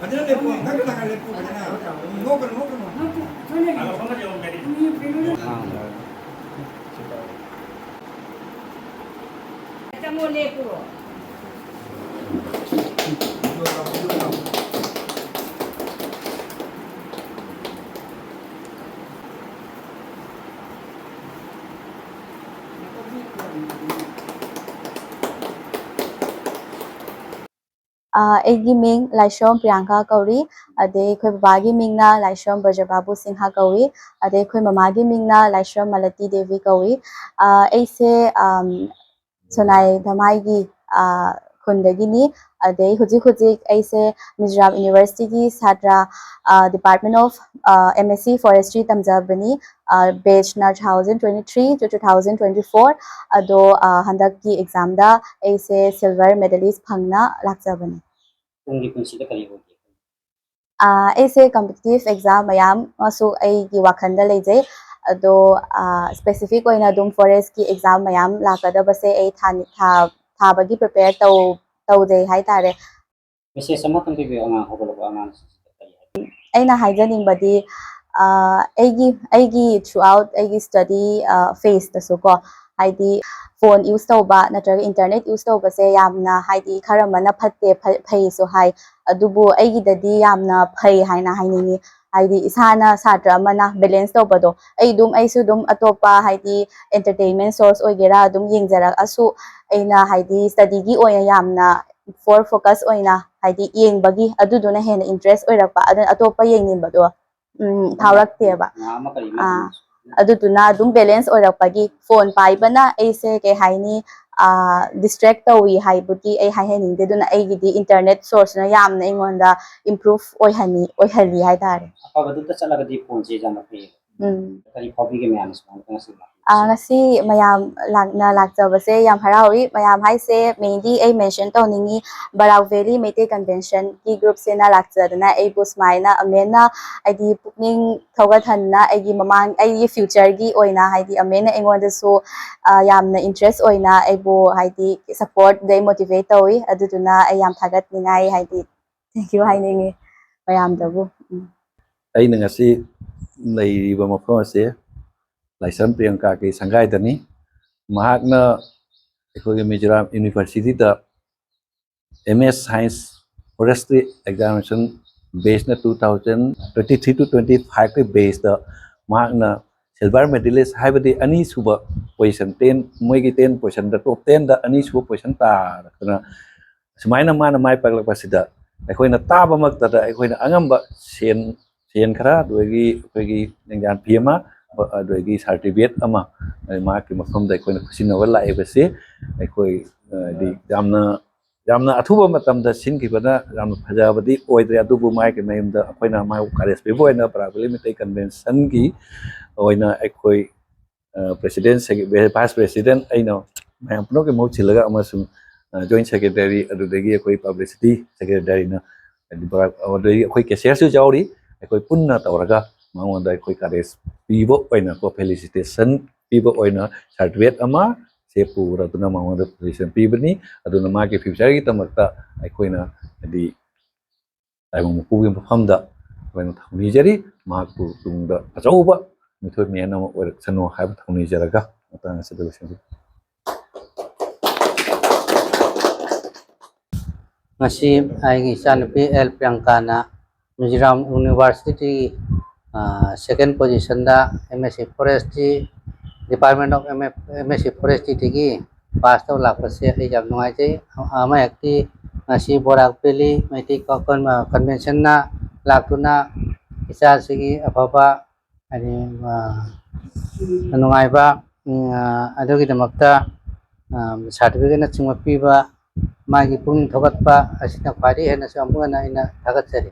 Padahal lepo, nggak kena lepo padahal. Ngobrol. Kalau kamu dia om jadi. Kita mau lepo. Egi ming Laisom Priyanka kauri ade khoi babagi mingna Laisom Bajababu Singha kauri ade khoi mamagi mingna Laisom Malati Devi kauri aise Sonai Dhamai gi khundagini ade huji aise Mizoram University gi Sadra Department of MSc Forestry tamjabani batch na 2023 to 2024 ado handak ki exam da aise silver medalist phangna lakjabani aise competitive exam mayam asu ai gi wakhanda leje ado specific oina dum forest ki exam mayam lakada base ai tha bagi prepare taude hai tare mese sama kan bi anga hobolo anga aina haijaning badi aigi throughout aigi study phase da so ko haidi phone use tauba natraga internet use tauba se yamna haidi kharamana phatte phai so hai adubu aigi dadi yamna phai haina hainingi haidi isana satra mana balance tauba do aisu dum atopa haidi entertainment source oigera dum yengjara asu aina haidi study gi oya yamna for focus oina haidi yengbagi aduduna hena interest oirakpa adan atopa yenginbado thaurakte adutuna dum balance oirakpagi phone paibana aise ke haini distract tawi haibuti ai hainingde duna aigidi internet source na yamna ingonda improve oihali haidare apabadu ta chalagadi phone je jama pe kari hobby ge me anisman ngasi mayam lakjabase yam harawi mayam haise mainly ai mention tawningi Barak Valley Meitei Convention ki group se na lakjadana ai busmaina amena aidi pukning thogathanna aigi mamang ai future gi oina haidi amena engonda so yamna interest oina aibo haidi support dei motivate tawi aduduna ai yam thagat ningai haidi thank you hainingi mayam dabu ai ngasi leiriba mafam ase Laisom Priyanka ki sangai dani mahakna ekhoge Mizoram University da MS Science Forestry examination based na 2023 to 25 ke based da mahakna silver medalist haibadi ani suba position 10 moi gi 10 position da top 10 da ani suba position ta na sumaina mana mai paglak pasida ekhoina taba makta da ekhoina angamba sen khara doigi ekhogi Lengyan Fi ma doigi certificate ama ma ki mafam da ekhoina khusina wala ebase ekhoi di jamna athuba matam da sin ki bana jamna phajabadi oidre adubu mai ki mayumda ekhoina mai kares pe boina Barak Valley Meitei Convention ki oina ekhoi president vice president aino mayam puno ke mau chilaga amasung joint secretary adudagi ekhoi publicity secretary na Barak odoi ekhoi Cachar su jauri ekhoi punna tawraga mangonda ekhoi kares pibo oina ko felicitation pibo oina certificate ama sepu ratuna mangonda felicitation pibani aduna ma ke future gi tamakta ekhoina di taimong pu gi famda oina thawni jari ma ku tungda achauba mithoi mena ma orak sano haib thawni jaraga atang sedulur ngasi ai sanpi el Priyanka na Mizoram University second position da MSc Forestry Department of MSc Forestry tigi pass to lakpase exam nungai je ama yakti ngasi Barak Valley Meitei Convention na laktuna isa sigi apapa ani nungai ba adogi damakta certificate na chingma piba magi pung thogatpa asina khwari hena samuna ina thagat sari